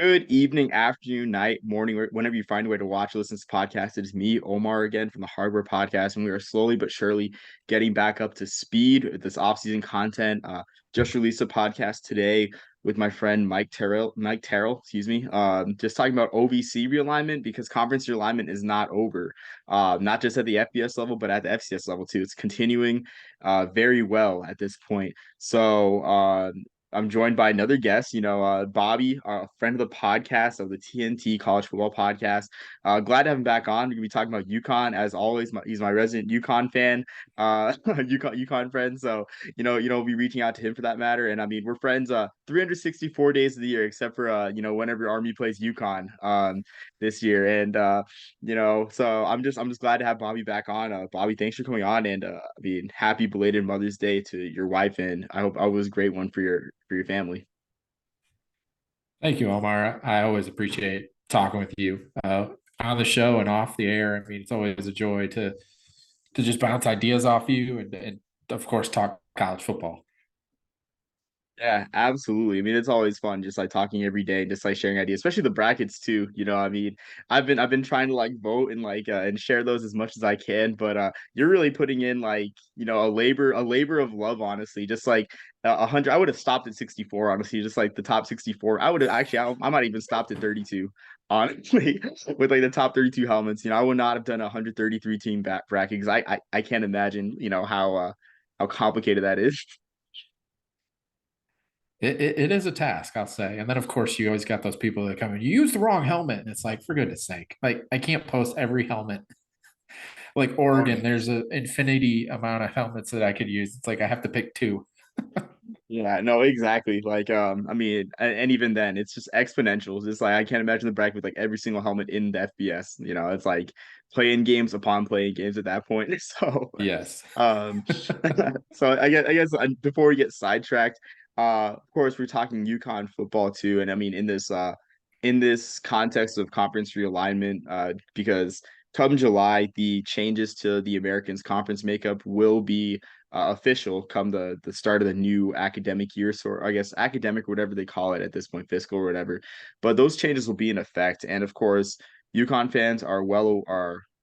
Good evening, afternoon, night, morning, whenever you find a way to watch or listen to this podcast. It is me, Omar, again from the Hardware Podcast, and we are slowly but surely getting back up to speed with this off-season content. Just released a podcast today with my friend Mike Terrell, excuse me. Just talking about OVC realignment because conference realignment is not over. Not just at the FBS level, but at the FCS level too. It's continuing very well at this point. So I'm joined by another guest, Bobby, a friend of the podcast of the TNT College Football Podcast. Glad to have him back on. We're gonna be talking about UConn as always. He's my resident UConn fan, UConn friend. So we'll be reaching out to him for that matter. And I mean, we're friends 364 days of the year, except for whenever Army plays UConn this year. And so I'm just glad to have Bobby back on. Bobby, thanks for coming on, and I mean, happy belated Mother's Day to your wife, and I hope it was a great one for your family. Thank you, Omar. I always appreciate talking with you on the show and off the air. I mean, it's always a joy to just bounce ideas off you and of course talk college football. Yeah, absolutely. I mean, it's always fun just like talking every day, just like sharing ideas, especially the brackets too. I mean, I've been trying to like vote and and share those as much as I can, but you're really putting in like, a labor of love, honestly. Just like 100, I would have stopped at 64, honestly, just like the top 64. I would have actually, I might even stopped at 32, honestly, with like the top 32 helmets. I would not have done a 133 team bracket because I can't imagine, how complicated that is. It is a task, I'll say. And then, of course, you always got those people that come in, you used the wrong helmet. And it's like, for goodness sake, like I can't post every helmet. Like Oregon, there's an infinity amount of helmets that I could use. It's like I have to pick two. Yeah, no, exactly. Like, I mean, and even then, it's just exponential. It's just like I can't imagine the bracket with like every single helmet in the FBS. It's like playing games upon playing games at that point. So, Yes. um, so I guess before we get sidetracked, of course, we're talking UConn football too, and I mean, in this context of conference realignment, because come July, the changes to the Americans conference makeup will be official come the start of the new academic year, so I guess academic or whatever they call it at this point, fiscal or whatever. But those changes will be in effect, and of course, UConn fans are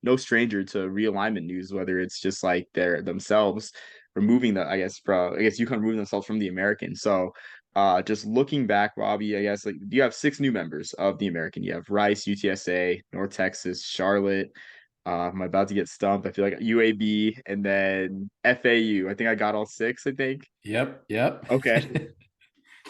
no stranger to realignment news, whether it's just like they're themselves removing I guess UConn removing themselves from the American. So just looking back, Robbie, I guess like you have six new members of the American. You have Rice, UTSA, North Texas, Charlotte. I'm about to get stumped. I feel like UAB and then FAU. I think I got all six, I think. Yep. Yep. Okay.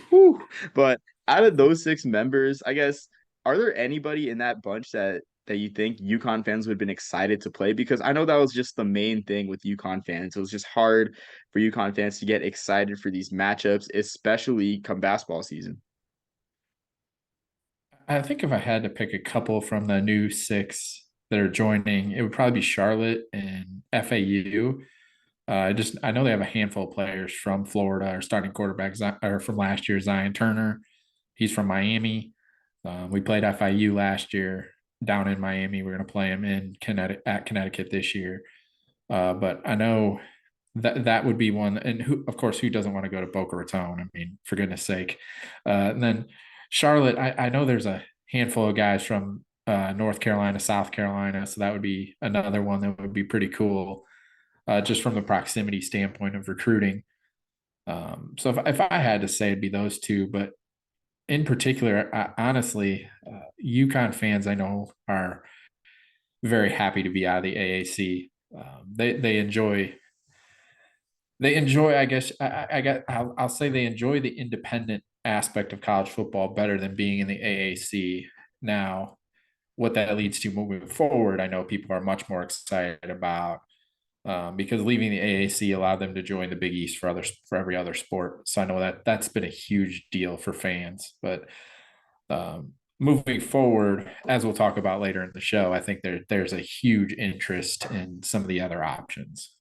Whew. But out of those six members, I guess, are there anybody in that bunch that you think UConn fans would have been excited to play? Because I know that was just the main thing with UConn fans. It was just hard for UConn fans to get excited for these matchups, especially come basketball season. I think if I had to pick a couple from the new six that are joining, it would probably be Charlotte and FAU. I know they have a handful of players from Florida. Our starting quarterback or from last year, Zion Turner. He's from Miami. We played FIU last year down in Miami. We're going to play him in Connecticut this year. But I know that would be one. And of course, who doesn't want to go to Boca Raton? I mean, for goodness sake. And then Charlotte, I know there's a handful of guys from North Carolina, South Carolina. So that would be another one that would be pretty cool, just from the proximity standpoint of recruiting. So if I had to say, it'd be those two. But in particular, honestly, UConn fans I know are very happy to be out of the AAC. They enjoy. I guess I'll say they enjoy the independent aspect of college football better than being in the AAC. Now, what that leads to moving forward, I know people are much more excited about, because leaving the AAC allowed them to join the Big East for every other sport. So I know that's been a huge deal for fans. But moving forward, as we'll talk about later in the show, I think there's a huge interest in some of the other options.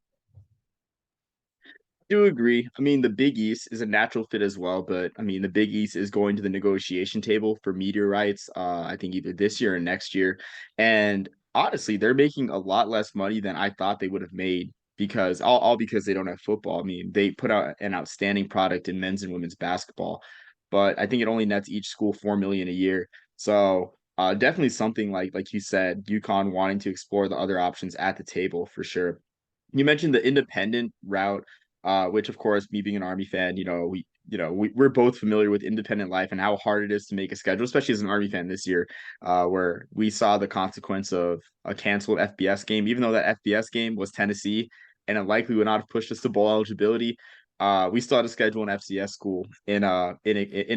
Do agree. I mean, the Big East is a natural fit as well, but I mean, the Big East is going to the negotiation table for media rights. I think either this year or next year, and honestly, they're making a lot less money than I thought they would have made because all because they don't have football. I mean, they put out an outstanding product in men's and women's basketball, but I think it only nets each school 4 million a year. So definitely something like you said, UConn wanting to explore the other options at the table for sure. You mentioned the independent route, which of course, me being an Army fan, we're both familiar with independent life and how hard it is to make a schedule, especially as an Army fan this year, where we saw the consequence of a canceled FBS game, even though that FBS game was Tennessee and it likely would not have pushed us to bowl eligibility. We still had to schedule an FCS school in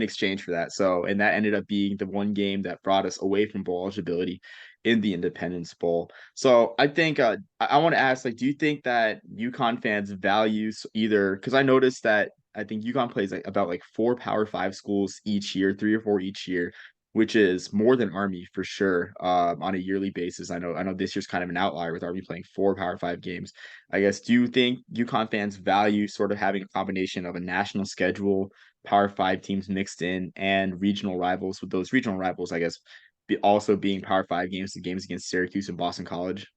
exchange for that. So, and that ended up being the one game that brought us away from bowl eligibility in the Independence Bowl. So I think I want to ask, like, do you think that UConn fans values either? Because I noticed that I think UConn plays like about like four Power Five schools each year, three or four each year, which is more than Army for sure on a yearly basis. I know this year's kind of an outlier with Army playing four Power Five games. I guess, do you think UConn fans value sort of having a combination of a national schedule, Power Five teams mixed in, and regional rivals, with those regional rivals, I guess, also being Power Five games, the games against Syracuse and Boston College?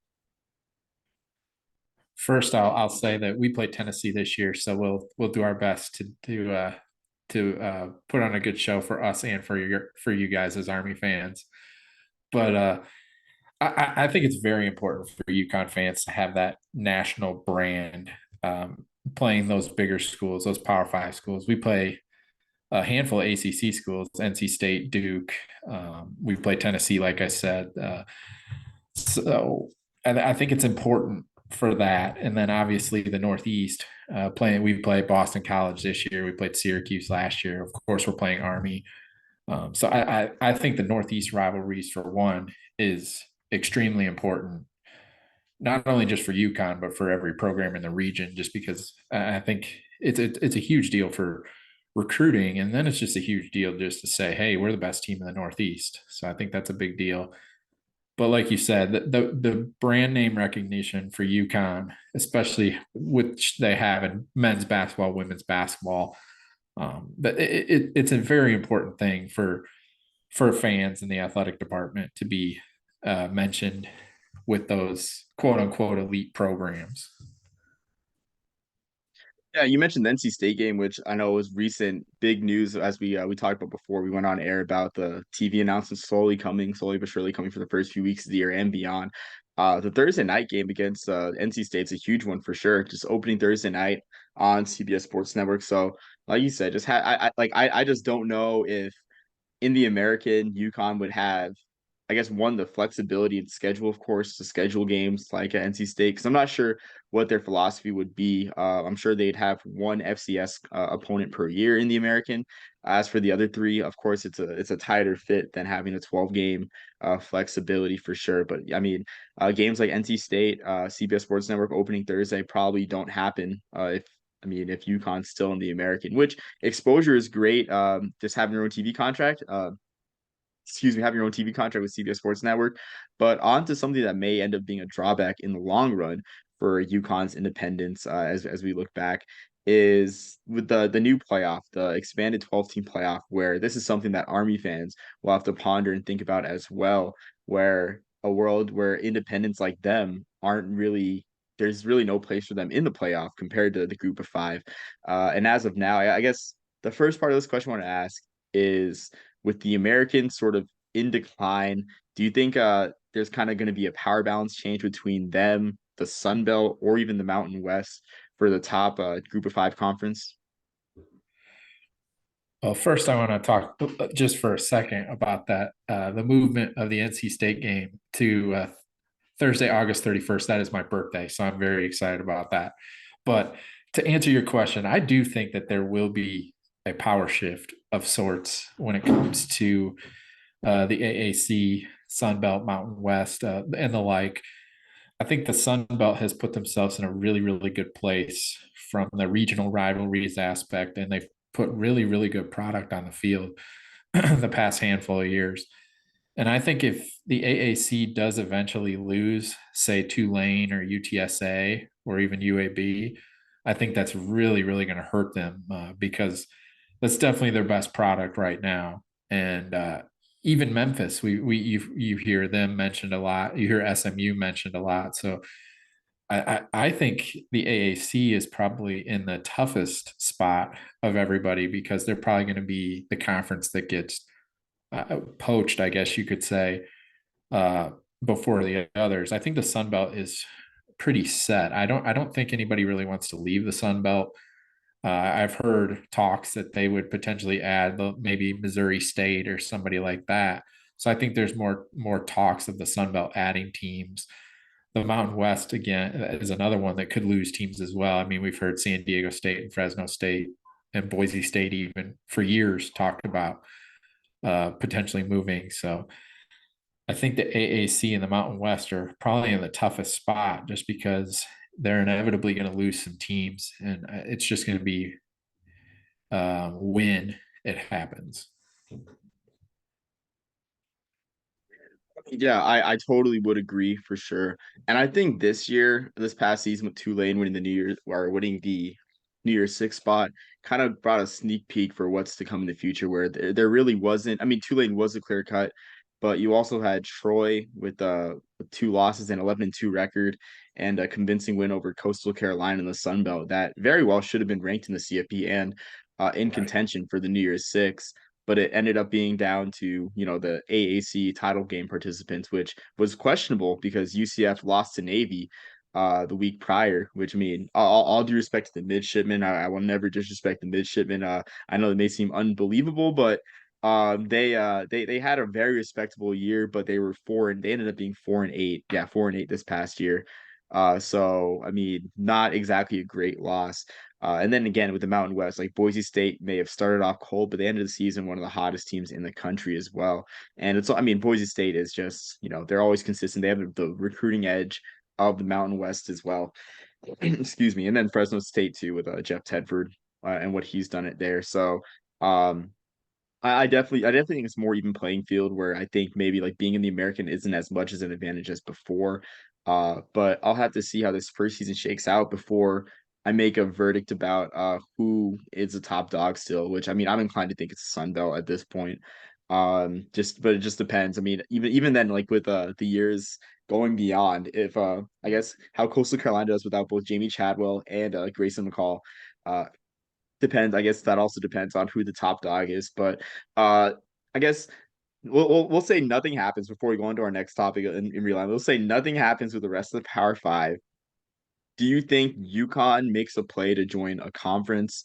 First, I'll say that we play Tennessee this year, so we'll do our best to put on a good show for us and for you guys as Army fans. But I think it's very important for UConn fans to have that national brand, playing those bigger schools, those Power Five schools. We play a handful of ACC schools: NC State, Duke. We've played Tennessee, like I said. So I think it's important for that. And then obviously the Northeast, we played Boston College this year. We played Syracuse last year. Of course, we're playing Army. So I think the Northeast rivalries, for one, is extremely important, not only just for UConn, but for every program in the region, just because I think it's a huge deal for recruiting. And then it's just a huge deal just to say, hey, we're the best team in the Northeast. So I think that's a big deal. But like you said, the brand name recognition for UConn, especially which they have in men's basketball, women's basketball, but it's a very important thing for fans in the athletic department to be mentioned with those quote unquote elite programs. Yeah, you mentioned the NC State game, which I know was recent big news as we talked about before we went on air about the TV announcements slowly but surely coming for the first few weeks of the year and beyond. The Thursday night game against NC State's a huge one for sure. Just opening Thursday night on CBS Sports Network. So, like you said, just I just don't know if in the American, UConn would have, I guess, one, the flexibility and schedule, of course, to schedule games like at NC State, because I'm not sure what their philosophy would be. I'm sure they'd have one FCS opponent per year in the American. As for the other three, of course, it's a tighter fit than having a 12 game flexibility for sure. But I mean, games like NC State, CBS Sports Network opening Thursday probably don't happen if UConn's still in the American, which exposure is great. Just having your own TV contract. Having your own TV contract with CBS Sports Network. But on to something that may end up being a drawback in the long run for UConn's independence, as we look back, is with the new playoff, the expanded 12-team playoff, where this is something that Army fans will have to ponder and think about as well, where a world where independents like them aren't really, there's really no place for them in the playoff compared to the group of five. And as of now, I guess the first part of this question I want to ask is, with the Americans sort of in decline, do you think there's kind of going to be a power balance change between them, the Sun Belt, or even the Mountain West for the top group of five conference? Well, first, I want to talk just for a second about that the movement of the NC State game to Thursday, August 31st. That is my birthday, so I'm very excited about that. But to answer your question, I do think that there will be a power shift of sorts when it comes to the AAC, Sun Belt, Mountain West, and the like. I think the Sun Belt has put themselves in a really, really good place from the regional rivalries aspect, and they've put really, really good product on the field the past handful of years. And I think if the AAC does eventually lose, say, Tulane or UTSA or even UAB, I think that's really, really going to hurt them because that's definitely their best product right now. And even Memphis, you hear them mentioned a lot. You hear SMU mentioned a lot. So I think the AAC is probably in the toughest spot of everybody because they're probably going to be the conference that gets poached, I guess you could say, uh, before the others. I think the Sun Belt is pretty set. I don't think anybody really wants to leave the Sun Belt. I've heard talks that they would potentially add maybe Missouri State or somebody like that. So I think there's more talks of the Sun Belt adding teams. The Mountain West again is another one that could lose teams as well. I mean, we've heard San Diego State and Fresno State and Boise State even for years talked about potentially moving. So I think the AAC and the Mountain West are probably in the toughest spot just because they're inevitably going to lose some teams, and it's just going to be when it happens. Yeah, I totally would agree for sure. And I think this past season with Tulane winning the New Year's or winning the New Year's Six spot kind of brought a sneak peek for what's to come in the future where there really wasn't. I mean, Tulane was a clear cut, but you also had Troy with two losses and 11-2 record and a convincing win over Coastal Carolina in the Sun Belt that very well should have been ranked in the CFP and in Right. contention for the New Year's Six, but it ended up being down to the AAC title game participants, which was questionable because UCF lost to Navy the week prior. Which I mean, all due respect to the midshipmen, I will never disrespect the midshipmen. I know it may seem unbelievable, but they had a very respectable year, but they ended up being 4-8. Yeah, 4-8 this past year. So I mean, not exactly a great loss. And then again with the Mountain West, like Boise State may have started off cold, but they ended the season one of the hottest teams in the country as well. And I mean, Boise State is just, they're always consistent. They have the recruiting edge of the Mountain West as well. Excuse me. And then Fresno State too with Jeff Tedford and what he's done it there. So um, I definitely think it's more even playing field where I think maybe like being in the American isn't as much as an advantage as before. But I'll have to see how this first season shakes out before I make a verdict about who is the top dog still, which I mean I'm inclined to think it's Sun Belt at this point. But it just depends. I mean, even then, like with the years going beyond, if I guess how Coastal Carolina does without both Jamie Chadwell and Grayson McCall. Uh, Depends. I guess that also depends on who the top dog is. But I guess we'll say nothing happens before we go into our next topic in real life. We'll say nothing happens with the rest of the Power Five. Do you think UConn makes a play to join a conference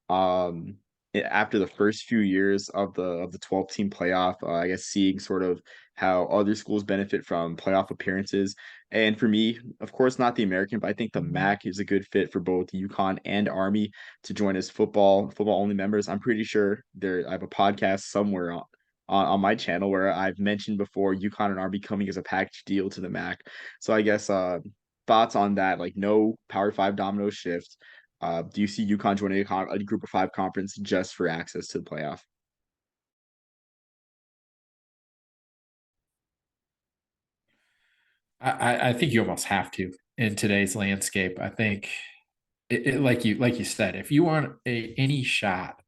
um after the first few years of the 12 team playoff? I guess seeing sort of how other schools benefit from playoff appearances. And for me, of course, not the American, but I think the MAC is a good fit for both UConn and Army to join as football only members. I'm pretty sure I have a podcast somewhere on my channel where I've mentioned before UConn and Army coming as a package deal to the MAC. So I guess thoughts on that? Like no Power Five domino shift. Do you see UConn joining a Group of Five conference just for access to the playoff? I think you almost have to in today's landscape. I think like you said, if you want any shot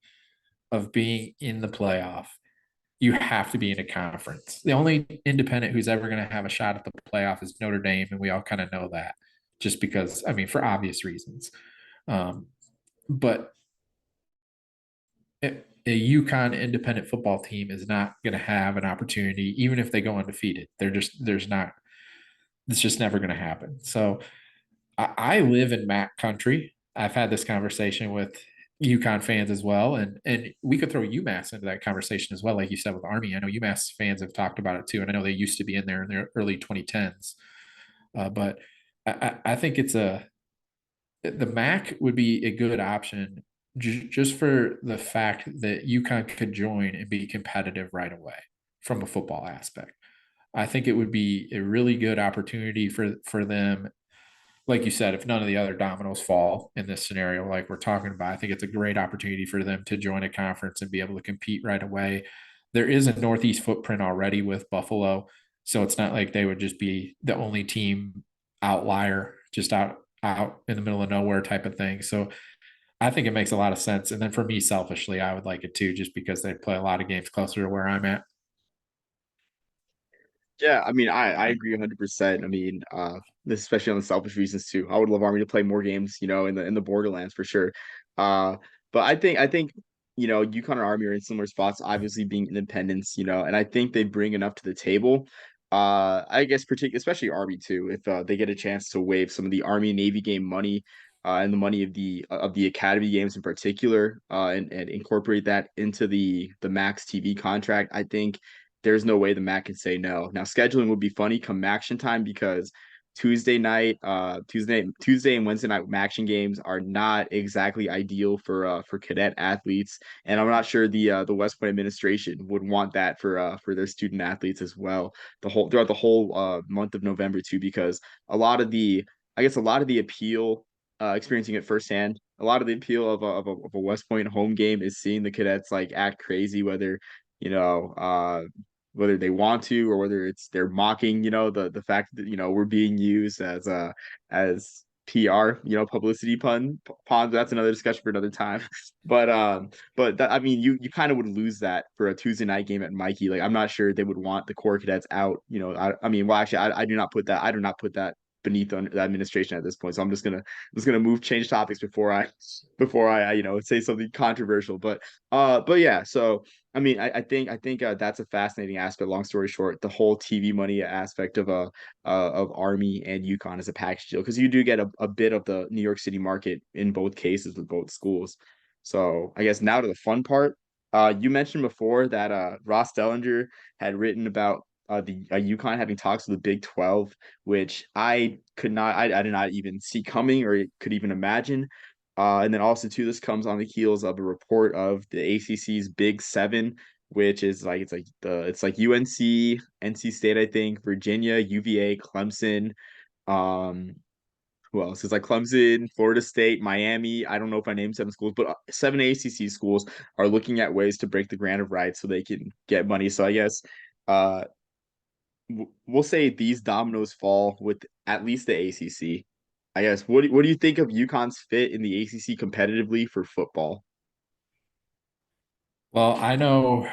of being in the playoff, you have to be in a conference. The only independent who's ever going to have a shot at the playoff is Notre Dame, and we all kind of know that, just because I mean for obvious reasons. Um, but a UConn independent football team is not going to have an opportunity, even if they go undefeated. There's not. It's just never going to happen. So I live in MAC country. I've had this conversation with UConn fans as well, and we could throw UMass into that conversation as well, like you said with Army. I know UMass fans have talked about it too, and I know they used to be in there in their early 2010s. But I think the MAC would be a good option just for the fact that UConn could join and be competitive right away from a football aspect. I think it would be a really good opportunity for them. Like you said, if none of the other dominoes fall in this scenario, like we're talking about, I think it's a great opportunity for them to join a conference and be able to compete right away. There is a Northeast footprint already with Buffalo, so it's not like they would just be the only team outlier, just out in the middle of nowhere type of thing. So I think it makes a lot of sense. And then for me, selfishly, I would like it too, just because they play a lot of games closer to where I'm at. Yeah, I mean, I agree 100%. I mean, especially on the selfish reasons too. I would love Army to play more games, in the Borderlands for sure. Uh, but I think UConn and Army are in similar spots, obviously being independents, and I think they bring enough to the table. I guess particularly, especially Army too, if they get a chance to waive some of the Army Navy game money, and the money of the academy games in particular, and incorporate that into the Max TV contract. I think there's no way the MAC can say no. Now scheduling would be funny come action time because Tuesday and Wednesday night action games are not exactly ideal for cadet athletes, and I'm not sure the West Point administration would want that for their student athletes as well. Throughout the whole month of November too, because a lot of the I guess a lot of the appeal, experiencing it firsthand. A lot of the appeal of a West Point home game is seeing the cadets like act crazy, you know, uh, whether they want to or whether it's they're mocking, the fact that we're being used as PR, publicity pawns. That's another discussion for another time. But that, I mean, you kind of would lose that for a Tuesday night game at Mikey. Like I'm not sure they would want the core cadets out. I mean, well, actually, I do not put that beneath the administration at this point. So I'm just gonna change topics before I say something controversial. But yeah, so I mean, I think that's a fascinating aspect. Long story short, the whole TV money aspect of Army and UConn as a package deal, because you do get a bit of the New York City market in both cases with both schools. So I guess now to the fun part. You mentioned before that Ross Dellinger had written about the UConn having talks with the Big 12, which I did not even see coming or could even imagine. And then also too, this comes on the heels of a report of the ACC's Big Seven, which is like it's like UNC, NC State, I think, Virginia, UVA, Clemson. Um, who else? It's like Clemson, Florida State, Miami. I don't know if I named seven schools, but seven ACC schools are looking at ways to break the grant of rights so they can get money. So I guess uh, we'll say these dominoes fall with at least the ACC. I guess. What do you think of UConn's fit in the ACC competitively for football? Well, I know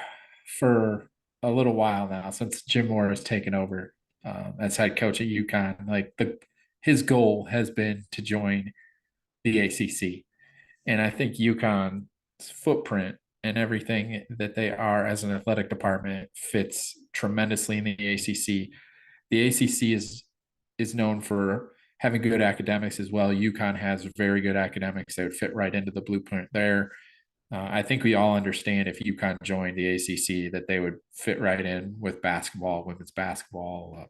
for a little while now, since Jim Moore has taken over as head coach at UConn, like his goal has been to join the ACC, and I think UConn's footprint and everything that they are as an athletic department fits tremendously in the ACC. The ACC is known for having good academics as well. UConn has very good academics that would fit right into the blueprint there. I think we all understand if UConn joined the ACC that they would fit right in with basketball, women's basketball,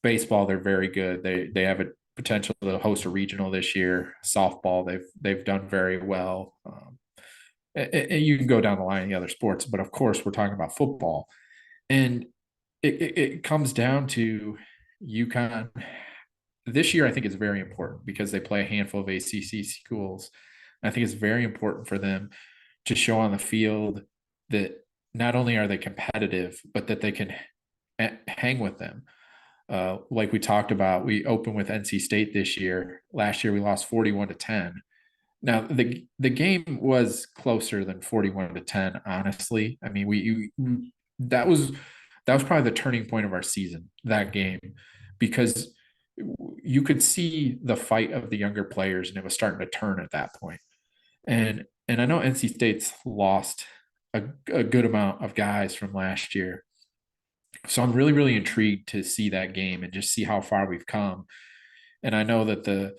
baseball. They're very good. They have a potential to host a regional this year. Softball, they've done very well. And you can go down the line in the other sports, but of course we're talking about football, and it comes down to UConn this year. I think it's very important because they play a handful of ACC schools. I think it's very important for them to show on the field that not only are they competitive, but that they can hang with them. Like we talked about, we opened with NC State this year. Last year we lost 41-10. Now the game was closer than 41-10. Honestly, I mean that was that was probably the turning point of our season, that game, because you could see the fight of the younger players and it was starting to turn at that point. And I know NC State's lost a good amount of guys from last year. So I'm really, really intrigued to see that game and just see how far we've come. And I know that the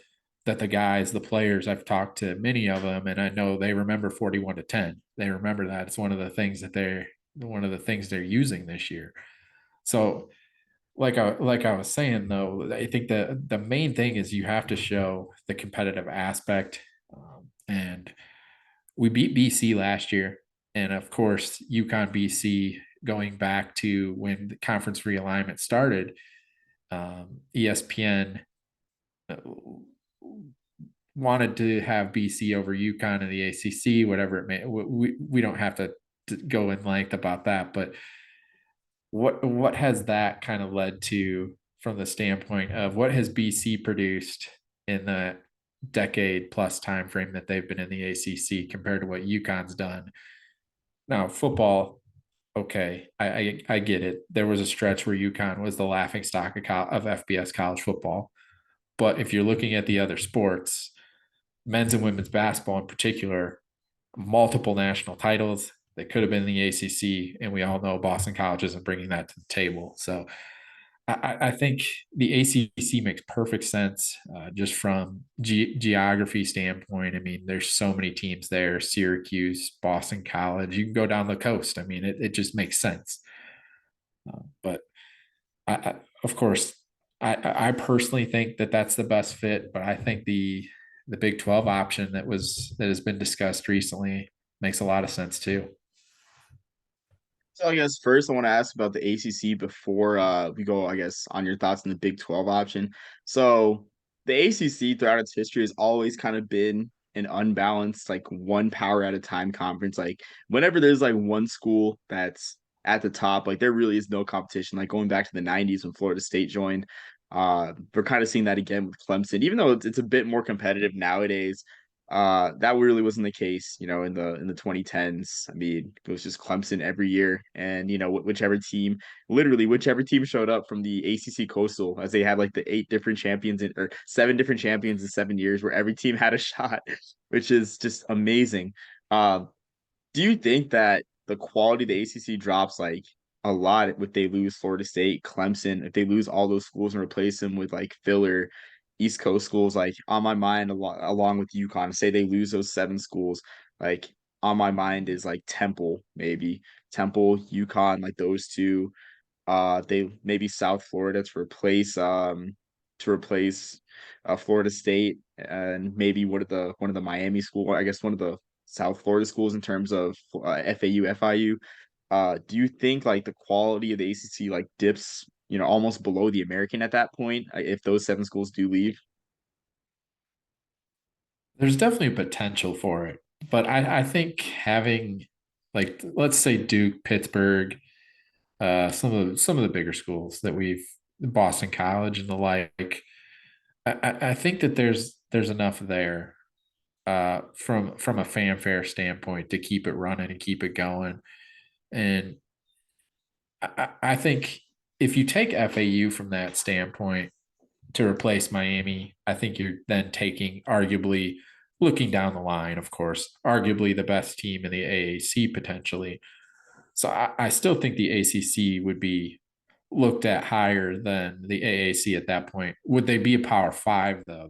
guys, the players, I've talked to many of them, and I know they remember 41-10. They remember that. It's one of the things they're using this year. So like I was saying though, I think the main thing is you have to show the competitive aspect. And we beat BC last year, and of course, UConn BC going back to when the conference realignment started. ESPN wanted to have BC over UConn in the ACC, whatever it may. We don't have to go in length about that, but what has that kind of led to from the standpoint of what has BC produced in the decade plus time frame that they've been in the ACC compared to what UConn's done? Now, football, okay, I get it. There was a stretch where UConn was the laughing stock of FBS college football. But if you're looking at the other sports, men's and women's basketball in particular, multiple national titles. They could have been the ACC, and we all know Boston College isn't bringing that to the table. So I think the ACC makes perfect sense just from geography standpoint. I mean, there's so many teams there: Syracuse, Boston College. You can go down the coast. I mean, it just makes sense. But of course, I personally think that that's the best fit. But I think the Big 12 option that has been discussed recently makes a lot of sense too. So I guess first I want to ask about the ACC before we go, I guess, on your thoughts on the Big 12 option. So the ACC throughout its history has always kind of been an unbalanced, like one power at a time conference. Like whenever there's like one school that's at the top, like there really is no competition. Like going back to the 90s when Florida State joined, we're kind of seeing that again with Clemson, even though it's a bit more competitive nowadays. That really wasn't the case, in the 2010s. I mean, it was just Clemson every year, and whichever team showed up from the ACC Coastal, as they had like the eight different champions or seven different champions in 7 years, where every team had a shot, which is just amazing. Uh, do you think that the quality of the ACC drops like a lot if they lose Florida State, Clemson, if they lose all those schools and replace them with like filler East Coast schools? Like on my mind, along with UConn, say they lose those seven schools, like on my mind is like Temple, maybe Temple, UConn, like those two. They maybe South Florida to replace Florida State, and maybe one of the Miami school, I guess one of the South Florida schools in terms of FAU, FIU. Do you think like the quality of the ACC like dips, almost below the American at that point, if those seven schools do leave? There's definitely potential for it, but I think having like let's say Duke, Pittsburgh, some of the bigger schools that we've Boston College and the like. I think that there's enough there from a fanfare standpoint to keep it running and keep it going. And I think if you take FAU from that standpoint to replace Miami, I think you're then taking arguably looking down the line, of course, arguably the best team in the AAC potentially. So I still think the ACC would be looked at higher than the AAC at that point. Would they be a Power Five though?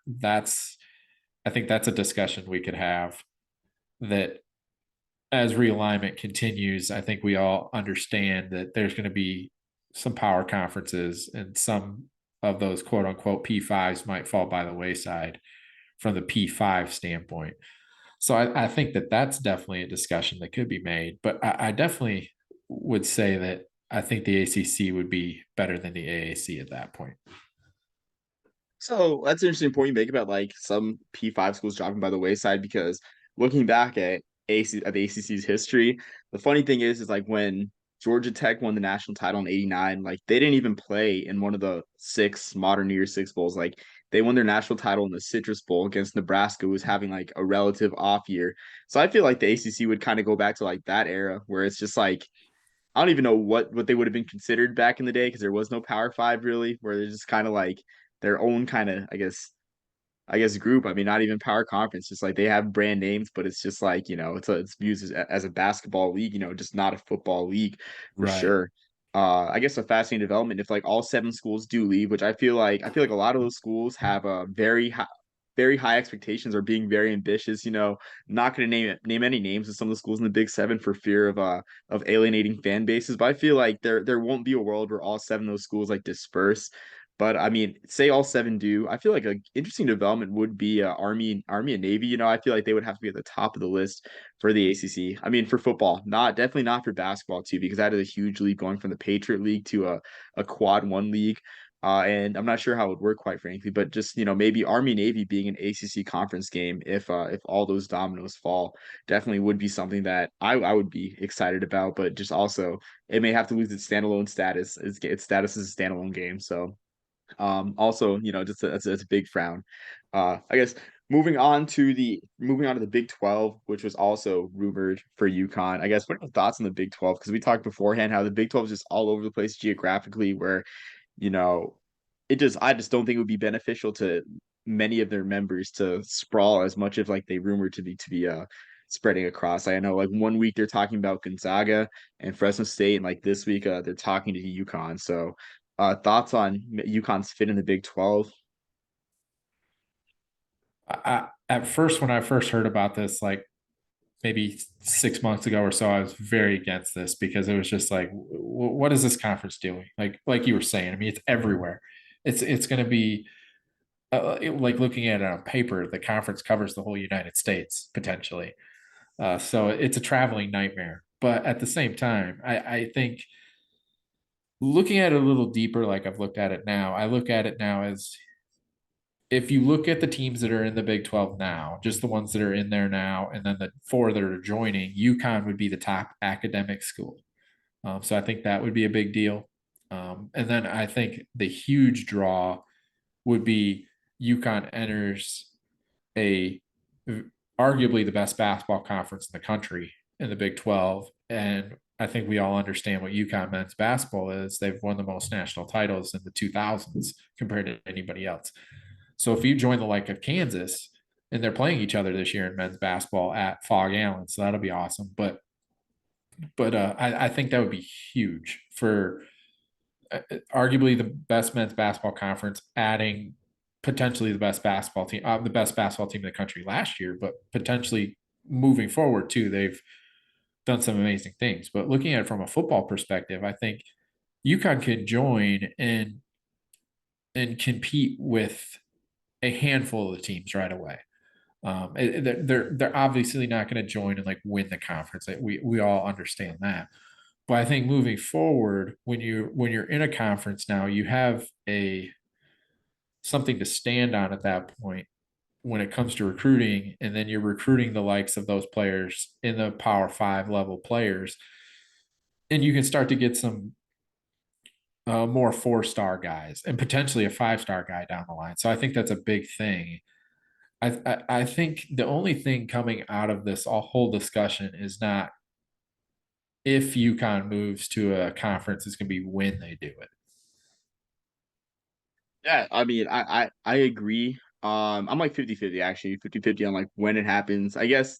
That's I think that's a discussion we could have. That as realignment continues, I think we all understand that there's going to be some power conferences, and some of those quote unquote P5s might fall by the wayside from the P5 standpoint. So I think that that's definitely a discussion that could be made. But I definitely would say that I think the ACC would be better than the AAC at that point. So that's an interesting point you make about like some P5 schools dropping by the wayside, because looking back at the ACC's history, the funny thing is like when Georgia Tech won the national title in '89, like they didn't even play in one of the six modern Year Six bowls. Like they won their national title in the Citrus Bowl against Nebraska, who was having like a relative off year. So I feel like the ACC would kind of go back to like that era where it's just like I don't even know what they would have been considered back in the day, because there was no Power Five really, where they're just kind of like their own kind of I guess group. I mean, not even power conference. Just like they have brand names, but it's just like it's viewed as a basketball league. Just not a football league for Right. sure. I guess a fascinating development if like all seven schools do leave, which I feel like a lot of those schools have a very high expectations, or being very ambitious. Not going to name any names of some of the schools in the Big Seven for fear of alienating fan bases, but I feel like there won't be a world where all seven of those schools like disperse. But I mean, say all seven do. I feel like an interesting development would be Army and Navy. I feel like they would have to be at the top of the list for the ACC. I mean, for football, not definitely not for basketball too, because that is a huge league going from the Patriot League to a Quad One league. And I'm not sure how it would work, quite frankly, but just maybe Army Navy being an ACC conference game, if all those dominoes fall, definitely would be something that I would be excited about. But just also, it may have to lose its standalone status. Its status as a standalone game. So also, just it's a big frown. I guess moving on to the Big 12, which was also rumored for UConn. I guess what are your thoughts on the Big 12? Because we talked beforehand how the Big 12 is just all over the place geographically, where you know I just don't think it would be beneficial to many of their members to sprawl as much as like they rumored to be spreading across. I know like one week they're talking about Gonzaga and Fresno State, and like this week they're talking to UConn. So thoughts on UConn's fit in the Big 12? At first, when I first heard about this, like maybe 6 months ago or so, I was very against this because it was just like, what is this conference doing? Like you were saying, I mean, it's everywhere. It's going to be like looking at it on paper, the conference covers the whole United States potentially. So it's a traveling nightmare. But at the same time, I think looking at it a little deeper, like I've looked at it now, I look at it now as if you look at the teams that are in the Big 12 now, just the ones that are in there now, and then the four that are joining, UConn would be the top academic school. So I think that would be a big deal. And then I think the huge draw would be UConn enters a arguably the best basketball conference in the country in the Big 12. And I think we all understand what UConn men's basketball is. They've won the most national titles in the 2000s compared to anybody else. So if you join the like of Kansas and they're playing each other this year in men's basketball at Fog Allen, so that'll be awesome. But I think that would be huge for arguably the best men's basketball conference, adding potentially the best basketball team in the country last year, but potentially moving forward too. They've done some amazing things. But looking at it from a football perspective, I think UConn can join and compete with a handful of the teams right away. They're obviously not going to join and like win the conference. We all understand that. But I think moving forward, when you're in a conference now, you have a something to stand on at that point when it comes to recruiting, and then you're recruiting the likes of those players in the Power Five level players, and you can start to get some more 4-star guys and potentially a 5-star guy down the line. So I think that's a big thing. I think the only thing coming out of this whole discussion is not if UConn moves to a conference, it's going to be when they do it. Yeah, I mean, I agree. I'm like 50-50 actually, 50-50 on like when it happens. I guess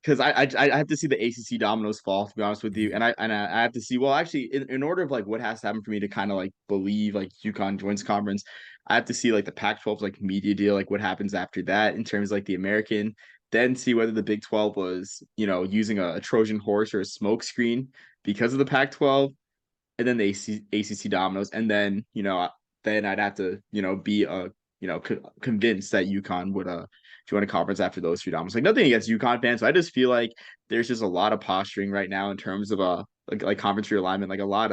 because I have to see the ACC dominoes fall, to be honest with you, and I have to see. Well, actually, in order of like what has to happen for me to kind of like believe like UConn joins conference, I have to see like the Pac-12's like media deal, like what happens after that in terms of like the American, then see whether the Big 12 was using a Trojan horse or a smoke screen because of the Pac-12, and then the ACC dominoes, and then I'd have to be convinced that UConn would join a conference after those three dominoes. Like nothing against UConn fans, so I just feel like there's just a lot of posturing right now in terms of like conference realignment, like a lot.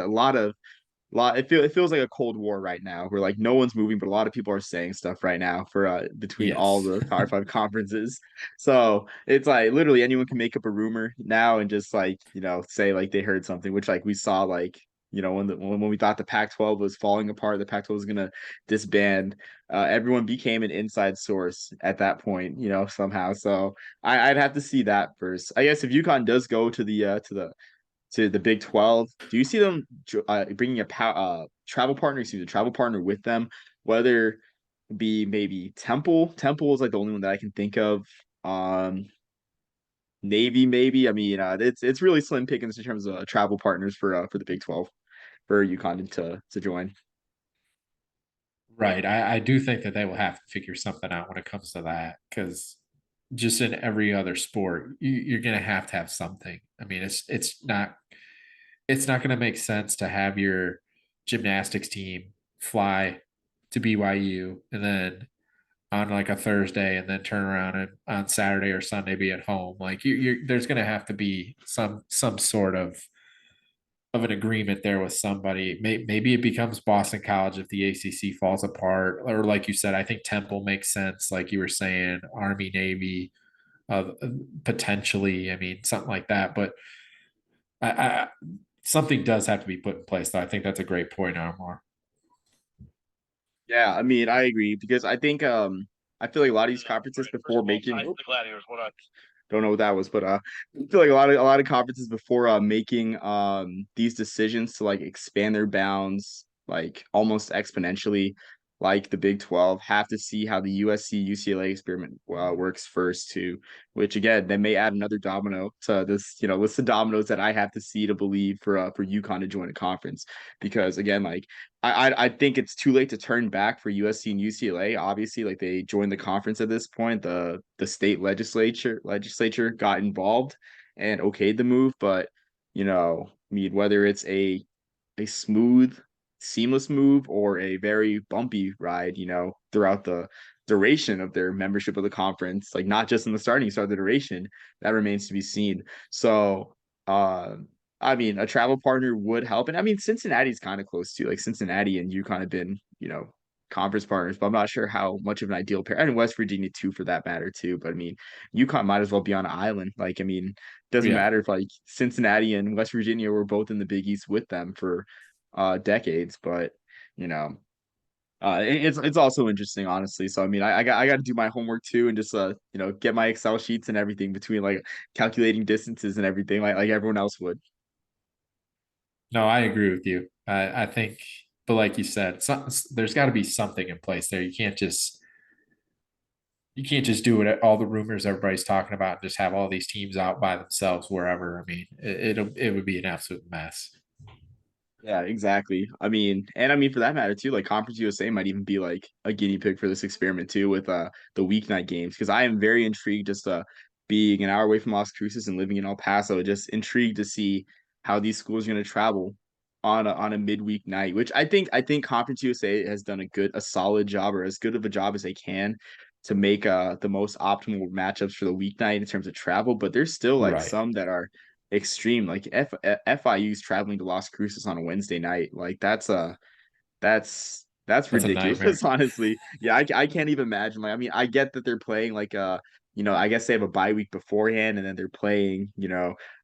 It feels like a cold war right now, where like no one's moving, but a lot of people are saying stuff right now for between all Yes. the Power Five conferences. So it's like literally anyone can make up a rumor now and just like say like they heard something, which like we saw like when we thought the Pac-12 was falling apart, the Pac-12 was gonna disband. Everyone became an inside source at that point, somehow. So I'd have to see that first. I guess if UConn does go to the Big 12. Do you see them bringing travel partner, a travel partner with them, whether it be maybe Temple? Temple is like the only one that I can think of. Um, Navy, maybe. I mean, it's really slim pickings in terms of travel partners for the Big 12 for UConn to join. Right. I do think that they will have to figure something out when it comes to that because just in every other sport, you're going to have something. I mean, it's not going to make sense to have your gymnastics team fly to BYU and then on like a Thursday and then turn around and on Saturday or Sunday be at home. Like there's going to have to be some sort of an agreement there with somebody. Maybe it becomes Boston College if the ACC falls apart, or like you said, I think Temple makes sense. Like you were saying, Army, Navy, uh, potentially. I mean, something like that. But I something does have to be put in place. Though I think that's a great point, Armor. Yeah, I mean, I agree because I think I feel like a lot of these conferences before making don't know what that was, but I feel like a lot of conferences before making these decisions to like expand their bounds like almost exponentially, like the Big 12, have to see how the USC UCLA experiment works first too. Which again, then may add another domino to this, list of dominoes that I have to see to believe for UConn to join a conference. Because again, like I think it's too late to turn back for USC and UCLA. Obviously, like they joined the conference at this point. The state legislature got involved and okayed the move, but I mean, whether it's a smooth, seamless move or a very bumpy ride, throughout the duration of their membership of the conference, like not just in the starting start, the duration, that remains to be seen. So, uh, I mean, a travel partner would help. And I mean, Cincinnati's kind of close to like Cincinnati and UConn have been, conference partners, but I'm not sure how much of an ideal pair. And West Virginia too, for that matter, too. But I mean, UConn might as well be on an island. Like, I mean, doesn't Yeah. matter if like Cincinnati and West Virginia were both in the Big East with them for decades, but you know, it's also interesting, honestly. So I mean, I got to do my homework too, and just get my Excel sheets and everything between like calculating distances and everything, like everyone else would. No, I agree with you. I think, but like you said, there's got to be something in place there. You can't just do what all the rumors everybody's talking about and just have all these teams out by themselves wherever. I mean, it would be an absolute mess. Yeah, exactly. I mean for that matter too, like Conference USA might even be like a guinea pig for this experiment too with the weeknight games because I am very intrigued just being an hour away from Las Cruces and living in El Paso, just intrigued to see how these schools are going to travel on a midweek night, which I think Conference USA has done a solid job or as good of a job as they can to make the most optimal matchups for the weeknight in terms of travel, but there's still like Right. some that are extreme. Like FIU's traveling to Las Cruces on a Wednesday night. Like that's That's a ridiculous, nightmare. honestly. Yeah, I can't even imagine. Like, I mean, I get that they're playing like I guess they have a bye week beforehand, and then they're playing,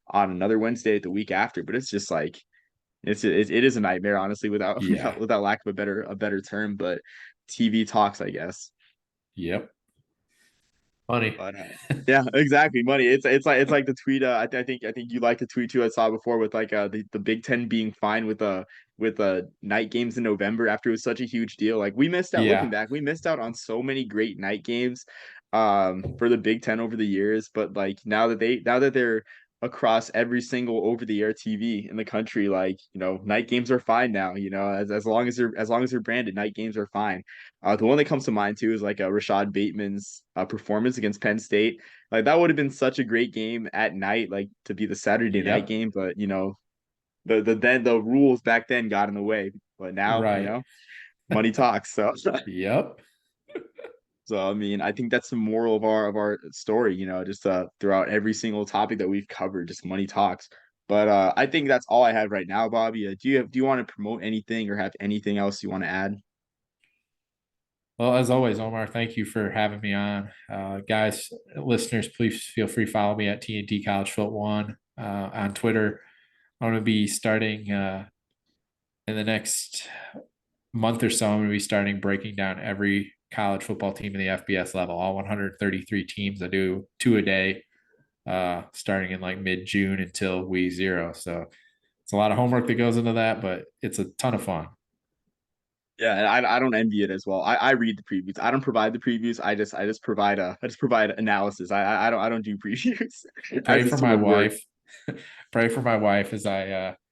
on another Wednesday the week after. But it's just like it is a nightmare, honestly, without Yeah. without lack of a better term. But TV talks, I guess. Yep. Funny. But yeah, exactly. Money. It's like the tweet. I think you like the tweet too. I saw before with like the Big Ten being fine with night games in November after it was such a huge deal. Like we missed out. Looking Yeah. back, we missed out on so many great night games, for the Big Ten over the years. But like now that they're across every single over the air TV in the country, like night games are fine now. As long as they're branded, night games are fine. The one that comes to mind too is like Rashad Bateman's performance against Penn State. Like that would have been such a great game at night, like to be the Saturday night Yep. game. But the rules back then got in the way. But now, Right. money talks. So Yep. so I mean, I think that's the moral of our story. Just throughout every single topic that we've covered, just money talks. But I think that's all I have right now, Bobby. Do you want to promote anything or have anything else you want to add? Well, as always, Omar, thank you for having me on. Guys, listeners, please feel free to follow me at TNT College Foot One on Twitter. I'm going to be starting in the next month or so. I'm going to be starting breaking down every college football team in the FBS level, all 133 teams. I do two a day, starting in like mid June until week zero. So it's a lot of homework that goes into that, but it's a ton of fun. Yeah, and I don't envy it as well. I read the previews. I don't provide the previews. I just provide analysis. I don't do previews Pray as for this my would work. wife. Pray for my wife as I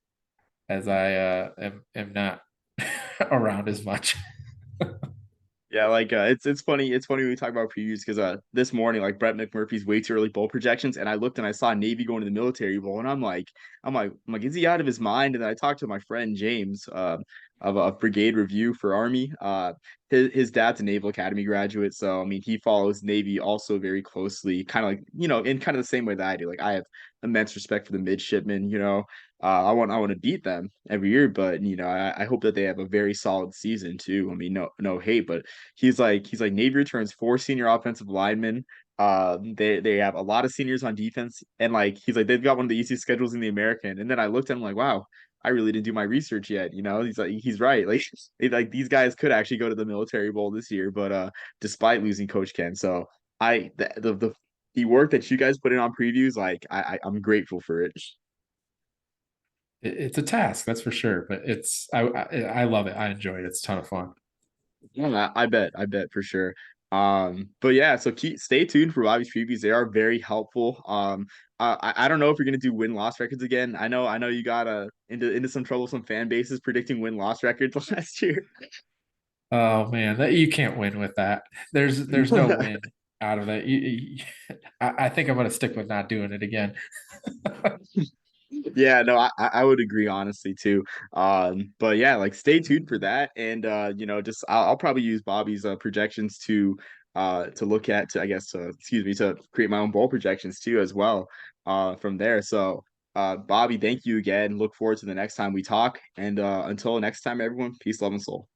am not around as much. Yeah, like it's funny when we talk about previews because this morning like Brett McMurphy's way too early bowl projections and I looked and I saw Navy going to the military bowl and I'm like is he out of his mind? And then I talked to my friend James of a brigade review for Army. His dad's a Naval Academy graduate, so I mean he follows Navy also very closely, kind of like in kind of the same way that I do. Like I have immense respect for the midshipmen. I want to beat them every year, but I hope that they have a very solid season too. I mean, no hate, but he's like Navy returns four senior offensive linemen. They have a lot of seniors on defense, and like he's like they've got one of the easiest schedules in the American. And then I looked at him like, wow, I really didn't do my research yet. He's like, he's right. Like these guys could actually go to the Military Bowl this year, but despite losing Coach Ken. So the work that you guys put in on previews, like I'm grateful for it. It's a task, that's for sure. But I love it. I enjoy it. It's a ton of fun. Yeah, I bet for sure. But yeah, so stay tuned for Bobby's previews. They are very helpful. I don't know if you're gonna do win-loss records again. I know you got into some troublesome fan bases predicting win-loss records last year. Oh man, that you can't win with that. There's no win out of that. I think I'm gonna stick with not doing it again. Yeah, no, I would agree honestly too. But yeah, like stay tuned for that, and just I'll probably use Bobby's projections to look at to I guess excuse me to create my own bowl projections too as well from there. So Bobby, thank you again. Look forward to the next time we talk, and until next time, everyone, peace, love, and soul.